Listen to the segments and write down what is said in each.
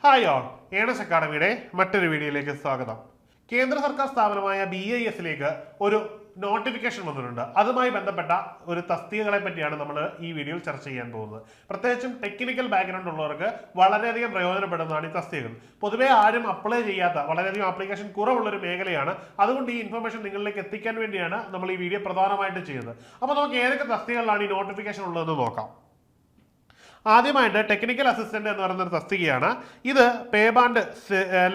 Hi all, earnest അക്കാഡമിയുടെ മറ്റൊരു വീഡിയോയിലേക്ക് സ്വാഗതം. കേന്ദ്ര സർക്കാർ സ്ഥാപനമായ BIS-ലേക്ക് ഒരു നോട്ടിഫിക്കേഷൻ വന്നിട്ടുണ്ട്. അതുമായി ബന്ധപ്പെട്ട ഒരു തസ്തികകളെ പറ്റിയാണ് നമ്മൾ ഈ വീഡിയോയിൽ ചർച്ച ചെയ്യാൻ പോകുന്നത്. പ്രത്യേകിച്ചും ടെക്നിക്കൽ ബാക്ക്ഗ്രൗണ്ട് ഉള്ളവർക്ക് വളരെയധികം പ്രയോജനപ്പെടുന്നതാണ് ഈ തസ്തികകൾ. പൊതുവെ ആരും അപ്ലൈ ചെയ്യാത്ത വളരെയധികം ആപ്ലിക്കേഷൻ കുറവുള്ളൊരു മേഖലയാണ്. അതുകൊണ്ട് ഈ ഇൻഫർമേഷൻ നിങ്ങളിലേക്ക് എത്തിക്കാൻ വേണ്ടിയാണ് നമ്മൾ ഈ വീഡിയോ പ്രധാനമായിട്ടും ചെയ്യുന്നത്. അപ്പോൾ നമുക്ക് ഏതൊക്കെ തസ്തികകളിലാണ് ഈ നോട്ടിഫിക്കേഷൻ ഉള്ളതെന്ന് നോക്കാം. ആദ്യമായിട്ട് ടെക്നിക്കൽ അസിസ്റ്റന്റ് എന്ന് പറയുന്ന ഒരു തസ്തികയാണ്. ഇത് പേ ബാൻഡ്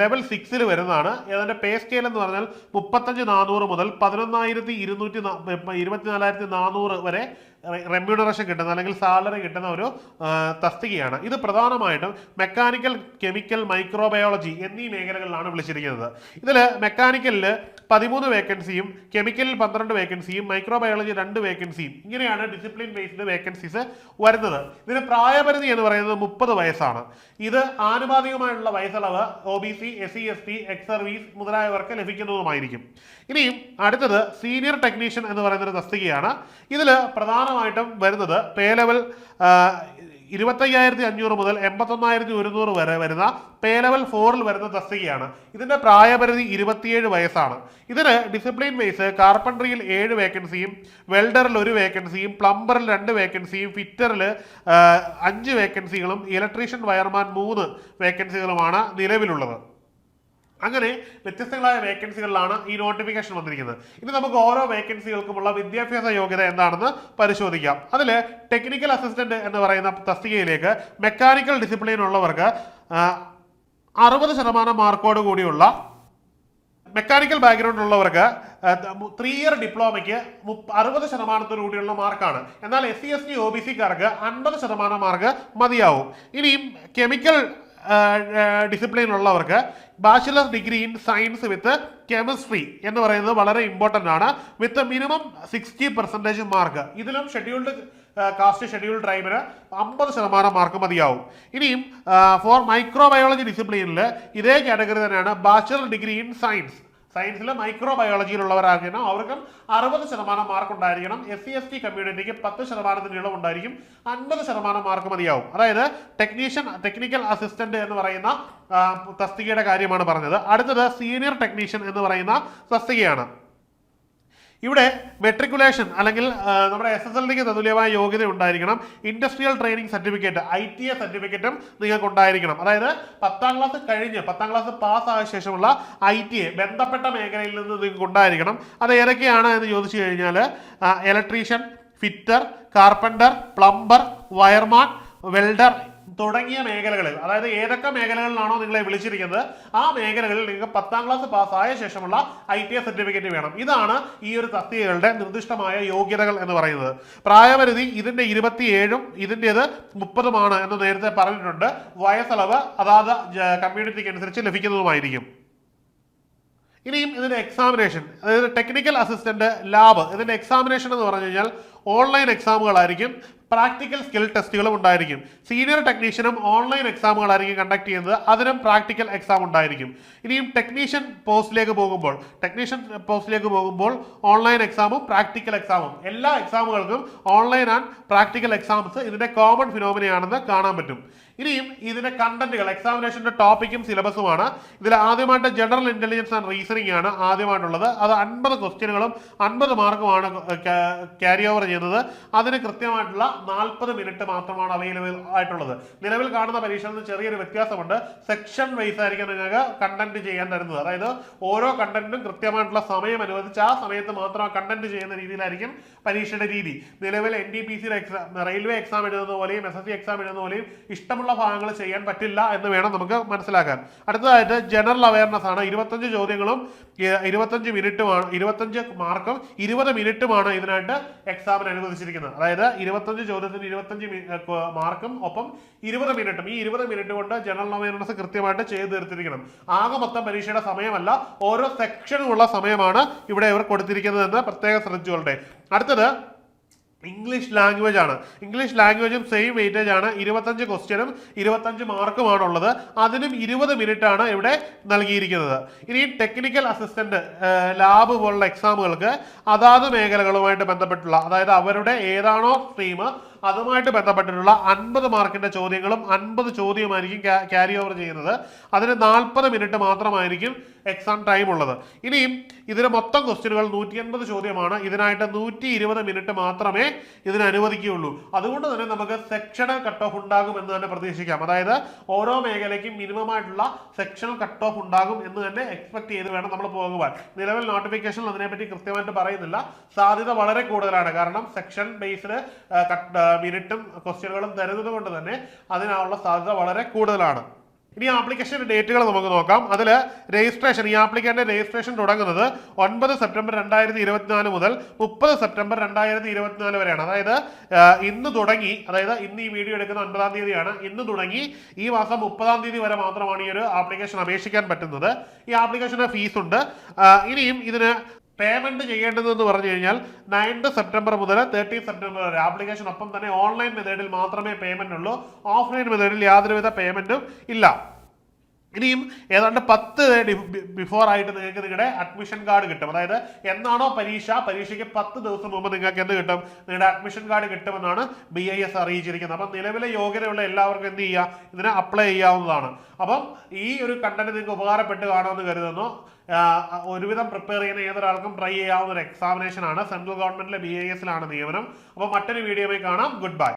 ലെവൽ 6 വരുന്നതാണ്. അതിന്റെ പേ സ്കെയിൽ എന്ന് പറഞ്ഞാൽ 35,400 മുതൽ 11,224,400 വരെ റെമ്യൂണറേഷൻ കിട്ടുന്ന അല്ലെങ്കിൽ സാലറി കിട്ടുന്ന ഒരു തസ്തികയാണ്. ഇത് പ്രധാനമായിട്ടും മെക്കാനിക്കൽ, കെമിക്കൽ, മൈക്രോബയോളജി എന്നീ മേഖലകളിലാണ് വിളിച്ചിരിക്കുന്നത്. ഇതിൽ മെക്കാനിക്കലിൽ 13 വേക്കൻസിയും കെമിക്കലിൽ 12 വേക്കൻസിയും മൈക്രോബയോളജി 2 വേക്കൻസിയും ഇങ്ങനെയാണ് ഡിസിപ്ലിൻ ബേസ്ഡ് വേക്കൻസീസ് വരുന്നത്. ഇതിന് പ്രായപരിധി എന്ന് പറയുന്നത് 30 വയസ്സാണ്. ഇത് ആനുപാതികമായിട്ടുള്ള വയസ്സളവ് OBC, SC, ST, ex service മുതലായവർക്ക് ലഭിക്കുന്നതുമായിരിക്കും. ഇനിയും അടുത്തത് സീനിയർ ടെക്നീഷ്യൻ എന്ന് പറയുന്ന ഒരു തസ്തികയാണ്. ഇതിൽ പ്രധാനമായിട്ടും വരുന്നത് പേ ലെവൽ 25,500 മുതൽ 81,100 വരെ വരുന്ന പേ ലെവൽ 4 വരുന്ന തസ്തികയാണ്. ഇതിന്റെ പ്രായപരിധി 27 വയസ്സാണ്. ഇതിന് ഡിസിപ്ലിൻ ബേസ് കാർപ്പൻട്രിയിൽ 7 വേക്കൻസിയും വെൽഡറിൽ 1 വേക്കൻസിയും പ്ലംബറിൽ 2 വേക്കൻസിയും ഫിറ്ററിൽ 5 വേക്കൻസികളും ഇലക്ട്രീഷ്യൻ വയർമാൻ 3 വേക്കൻസികളുമാണ് നിലവിലുള്ളത്. അങ്ങനെ വ്യത്യസ്തങ്ങളായ വേക്കൻസികളിലാണ് ഈ നോട്ടിഫിക്കേഷൻ വന്നിരിക്കുന്നത്. ഇനി നമുക്ക് ഓരോ വേക്കൻസികൾക്കുമുള്ള വിദ്യാഭ്യാസ യോഗ്യത എന്താണെന്ന് പരിശോധിക്കാം. അതിൽ ടെക്നിക്കൽ അസിസ്റ്റന്റ് എന്ന് പറയുന്ന തസ്തികയിലേക്ക് മെക്കാനിക്കൽ ഡിസിപ്ലിൻ ഉള്ളവർക്ക് 60% മാർക്കോട് കൂടിയുള്ള മെക്കാനിക്കൽ ബാക്ക്ഗ്രൗണ്ട് ഉള്ളവർക്ക് 3 ഇയർ ഡിപ്ലോമയ്ക്ക് 60% കൂടിയുള്ള മാർക്കാണ്. എന്നാൽ SC, ST, OBC-കാർക്ക് 50% മാർക്ക് മതിയാവും. ഇനിയും കെമിക്കൽ ഡിസിപ്ലിൻ ഉള്ളവർക്ക് bachelor degree in science with chemistry എന്ന് പറയുന്നത് വളരെ ഇമ്പോർട്ടൻ്റ് ആണ്. With minimum 60% mark. ഇതിലും ഷെഡ്യൂൾഡ് കാസ്റ്റ്, ഷെഡ്യൂൾഡ് ട്രൈബിന് 50% മാർക്ക് മതിയാവും. ഇനിയും ഫോർ മൈക്രോബയോളജി ഡിസിപ്ലിനിൽ ഇതേ കാറ്റഗറി തന്നെയാണ് ബാച്ചിലർ ഡിഗ്രി ഇൻ സയൻസിൽ മൈക്രോബയോളജിയിലുള്ളവരാകണം. അവർക്കും 60% മാർക്ക് ഉണ്ടായിരിക്കണം. SC, ST കമ്മ്യൂണിറ്റിക്ക് 10% ഇളവുണ്ടായിരിക്കും. 50% മാർക്ക് മതിയാവും. അതായത് ടെക്നിക്കൽ അസിസ്റ്റന്റ് എന്ന് പറയുന്ന തസ്തികയുടെ കാര്യമാണ് പറഞ്ഞത്. അടുത്തത് സീനിയർ ടെക്നീഷ്യൻ എന്ന് പറയുന്ന തസ്തികയാണ്. ഇവിടെ മെട്രിക്കുലേഷൻ അല്ലെങ്കിൽ നമ്മുടെ SSLCക്ക് തതുല്യമായ യോഗ്യത ഉണ്ടായിരിക്കണം. ഇൻഡസ്ട്രിയൽ ട്രെയിനിങ് സർട്ടിഫിക്കറ്റ് ITA സർട്ടിഫിക്കറ്റും നിങ്ങൾക്ക് ഉണ്ടായിരിക്കണം. അതായത് 10ാം ക്ലാസ് കഴിഞ്ഞ് 10ാം ക്ലാസ് പാസ്സായ ശേഷമുള്ള ITA ബന്ധപ്പെട്ട മേഖലയിൽ നിന്ന് നിങ്ങൾക്ക് ഉണ്ടായിരിക്കണം. അത് ഏതൊക്കെയാണ് എന്ന് ചോദിച്ചു കഴിഞ്ഞാൽ electrician, fitter, carpenter, plumber, wireman, welder തുടങ്ങിയ മേഖലകളിൽ, അതായത് ഏതൊക്കെ മേഖലകളിലാണോ നിങ്ങളെ വിളിച്ചിരിക്കുന്നത് ആ മേഖലകളിൽ നിങ്ങൾക്ക് 10ാം ക്ലാസ് പാസ്സായ ശേഷമുള്ള ITA സർട്ടിഫിക്കറ്റ് വേണം. ഇതാണ് ഈ ഒരു തസ്തികകളുടെ നിർദ്ദിഷ്ടമായ യോഗ്യതകൾ എന്ന് പറയുന്നത്. പ്രായപരിധി ഇതിന്റെ 27ഉം ഇതിൻ്റെത് 30ഉമാണ് എന്ന് നേരത്തെ പറഞ്ഞിട്ടുണ്ട്. വയസ്സളവ് അതാത് കമ്മ്യൂണിറ്റിക്ക് അനുസരിച്ച് ലഭിക്കുന്നതുമായിരിക്കും. ഇനിയും ഇതിന്റെ എക്സാമിനേഷൻ, അതായത് ടെക്നിക്കൽ അസിസ്റ്റന്റ് ലാബ്, ഇതിന്റെ എക്സാമിനേഷൻ എന്ന് പറഞ്ഞു കഴിഞ്ഞാൽ ഓൺലൈൻ എക്സാമുകളായിരിക്കും. പ്രാക്ടിക്കൽ സ്കിൽ ടെസ്റ്റുകളും ഉണ്ടായിരിക്കും. സീനിയർ ടെക്നീഷ്യനും ഓൺലൈൻ എക്സാമുകളായിരിക്കും കണ്ടക്ട് ചെയ്യുന്നത്. അതിനും പ്രാക്ടിക്കൽ എക്സാം ഉണ്ടായിരിക്കും. ഇനിയും ടെക്നീഷ്യൻ പോസ്റ്റിലേക്ക് പോകുമ്പോൾ ഓൺലൈൻ എക്സാമും പ്രാക്ടിക്കൽ എക്സാമും, എല്ലാ എക്സാമുകൾക്കും ഓൺലൈൻ ആൻഡ് പ്രാക്ടിക്കൽ എക്സാംസ് ഇതിന്റെ കോമൺ ഫിനോമിനയാണെന്ന് കാണാൻ പറ്റും. ഇനിയും ഇതിന്റെ കണ്ടന്റുകൾ, എക്സാമിനേഷന്റെ ടോപ്പിക്കും സിലബസുമാണ്. ഇതിൽ ആദ്യമായിട്ട് ജനറൽ ഇന്റലിജൻസ് ആൻഡ് റീസണിംഗ് ആണ് ആദ്യമായിട്ടുള്ളത്. അത് 50 ക്വസ്റ്റ്യനുകളും 50 മാർക്കുമാണ് ക്യാരി ഓവർ ചെയ്യുന്നത്. അതിന് കൃത്യമായിട്ടുള്ള 40 മിനിറ്റ് മാത്രമാണ് അവൈലബിൾ ആയിട്ടുള്ളത്. നിലവിൽ കാണുന്ന പരീക്ഷയിൽ ചെറിയൊരു വ്യത്യാസമുണ്ട്. സെക്ഷൻ വൈസ് ആയിരിക്കും നിങ്ങൾക്ക് കണ്ടന്റ് ചെയ്യാൻ തരുന്നത്. അതായത് ഓരോ കണ്ടന്റിനും കൃത്യമായിട്ടുള്ള സമയം അനുവദിച്ച് ആ സമയത്ത് മാത്രം കണ്ടന്റ് ചെയ്യുന്ന രീതിയിലായിരിക്കും പരീക്ഷയുടെ രീതി. നിലവിൽ NTPC റെയിൽവേ എക്സാം എഴുതുന്ന പോലെയും SSC എക്സാം എഴുതുന്ന പോലെയും ഇഷ്ടമുള്ള ഭാഗങ്ങൾ ചെയ്യാൻ പറ്റില്ല എന്ന് വേണം നമുക്ക് മനസ്സിലാക്കാൻ. അടുത്തതായിട്ട് ജനറൽ അവയർനെസ് ആണ്. 25 ചോദ്യങ്ങളും 25 മിനിറ്റുമാണ്, 25 മാർക്കും 20 മിനിറ്റുമാണ് ഇതിനായിട്ട് എക്സാമിന് അനുവദിച്ചിരിക്കുന്നത്. അതായത് 25 ചോദ്യത്തിന് 25 മാർക്കും ഒപ്പം 20 മിനിറ്റും. ഈ 20 മിനിറ്റ് കൊണ്ട് ജനറൽ അവയർനെസ് കൃത്യമായിട്ട് ചെയ്തു തീർത്തിരിക്കണം. ആകെ മൊത്തം പരീക്ഷയുടെ സമയമല്ല, ഓരോ സെക്ഷനുമുള്ള സമയമാണ് ഇവിടെ ഇവർ കൊടുത്തിരിക്കുന്നതെന്ന് പ്രത്യേകം ശ്രദ്ധിച്ചോളട്ടെ. അടുത്തത് ഇംഗ്ലീഷ് ലാംഗ്വേജ് ആണ്. ഇംഗ്ലീഷ് ലാംഗ്വേജും സെയിം വെയിറ്റേജ് ആണ്. 25 ക്വസ്റ്റ്യനും 25 മാർക്കുമാണുള്ളത്. അതിനും 20 മിനിറ്റ് ആണ് ഇവിടെ നൽകിയിരിക്കുന്നത്. ഇനി ടെക്നിക്കൽ അസിസ്റ്റന്റ് ലാബ് പോലുള്ള എക്സാമുകൾക്ക് അതാത് മേഖലകളുമായിട്ട് ബന്ധപ്പെട്ടുള്ള, അതായത് അവരുടെ ഏതാണോ സ്ട്രീം അതുമായിട്ട് ബന്ധപ്പെട്ടിട്ടുള്ള 50 മാർക്കിന്റെ ചോദ്യങ്ങളും 50 ചോദ്യമായിരിക്കും ക്യാരി ഓവർ ചെയ്യുന്നത്. അതിന് 40 മിനിറ്റ് മാത്രമായിരിക്കും എക്സാം ടൈം ഉള്ളത്. ഇനിയും ഇതിന് മൊത്തം ക്വസ്റ്റ്യനുകൾ 180 ചോദ്യമാണ്. ഇതിനായിട്ട് 120 മിനിറ്റ് മാത്രമേ ഇതിന് അനുവദിക്കുകയുള്ളൂ. അതുകൊണ്ട് തന്നെ നമുക്ക് സെക്ഷണൽ കട്ട് ഓഫ് ഉണ്ടാകും എന്ന് തന്നെ പ്രതീക്ഷിക്കാം. അതായത് ഓരോ മേഖലയ്ക്കും മിനിമം ആയിട്ടുള്ള സെക്ഷണൽ കട്ട് ഓഫ് ഉണ്ടാകും എന്ന് തന്നെ എക്സ്പെക്ട് ചെയ്ത് വേണം നമ്മൾ പോകുവാൻ. നിലവിൽ നോട്ടിഫിക്കേഷൻ അതിനെപ്പറ്റി കൃത്യമായിട്ട് പറയുന്നില്ല. സാധ്യത വളരെ കൂടുതലാണ്. കാരണം സെക്ഷൻ ബേസ്ഡ് മിനിറ്റും ക്വസ്റ്റ്യനുകളും തരുന്നത് കൊണ്ട് തന്നെ അതിനുള്ള സാധ്യത വളരെ കൂടുതലാണ്. ഇനി ആപ്ലിക്കേഷൻ്റെ ഡേറ്റുകൾ നമുക്ക് നോക്കാം. അതിൽ രജിസ്ട്രേഷൻ, ഈ ആപ്ലിക്കൻ്റെ രജിസ്ട്രേഷൻ തുടങ്ങുന്നത് 9 സെപ്റ്റംബർ 2024 മുതൽ 30 സെപ്റ്റംബർ 2024 വരെയാണ്. അതായത് ഇന്ന് തുടങ്ങി, അതായത് ഇന്ന് ഈ വീഡിയോ എടുക്കുന്ന 9-ാം തീയതിയാണ്. ഇന്ന് തുടങ്ങി ഈ മാസം 30-ാം തീയതി വരെ മാത്രമാണ് ഈ ഒരു ആപ്ലിക്കേഷൻ അപേക്ഷിക്കാൻ പറ്റുന്നത്. ഈ ആപ്ലിക്കേഷന് ഫീസ് ഉണ്ട്. ഇനിയും ഇതിന് പേയ്മെന്റ് ചെയ്യേണ്ടതെന്ന് പറഞ്ഞു കഴിഞ്ഞാൽ 9 സെപ്റ്റംബർ മുതൽ 30 സെപ്റ്റംബർ വരെ ആപ്ലിക്കേഷൻ. ഒപ്പം തന്നെ ഓൺലൈൻ മെത്തേഡിൽ മാത്രമേ പേയ്മെന്റ് ഉള്ളൂ. ഓഫ്ലൈൻ മെത്തേഡിൽ യാതൊരുവിധ പേയ്മെന്റും ഇല്ല. ഇനിയും ഏതാണ്ട് 10 ബിഫോർ ആയിട്ട് നിങ്ങൾക്ക് നിങ്ങളുടെ അഡ്മിഷൻ കാർഡ് കിട്ടും. അതായത് എന്നാണോ പരീക്ഷയ്ക്ക് 10 ദിവസം മുമ്പ് നിങ്ങൾക്ക് എന്ത് കിട്ടും? നിങ്ങളുടെ അഡ്മിഷൻ കാർഡ് കിട്ടുമെന്നാണ് BIS അറിയിച്ചിരിക്കുന്നത്. അപ്പം നിലവിലെ യോഗ്യതയുള്ള എല്ലാവർക്കും എന്ത് ചെയ്യുക? ഇതിനെ അപ്ലൈ ചെയ്യാവുന്നതാണ്. അപ്പം ഈ ഒരു കണ്ടന്റ് നിങ്ങൾക്ക് ഉപകാരപ്പെട്ട് കാണുമെന്ന് കരുതുന്നു. ഒരുവിധം പ്രിപ്പയർ ചെയ്യുന്ന ഏതൊരാൾക്കും ട്രൈ ചെയ്യാവുന്ന ഒരു എക്സാമിനേഷൻ ആണ്. സെൻട്രൽ ഗവൺമെന്റിലെ BIS-ലാണ് നിയമനം. അപ്പോൾ മറ്റൊരു വീഡിയോയിൽ കാണാം. Good bye.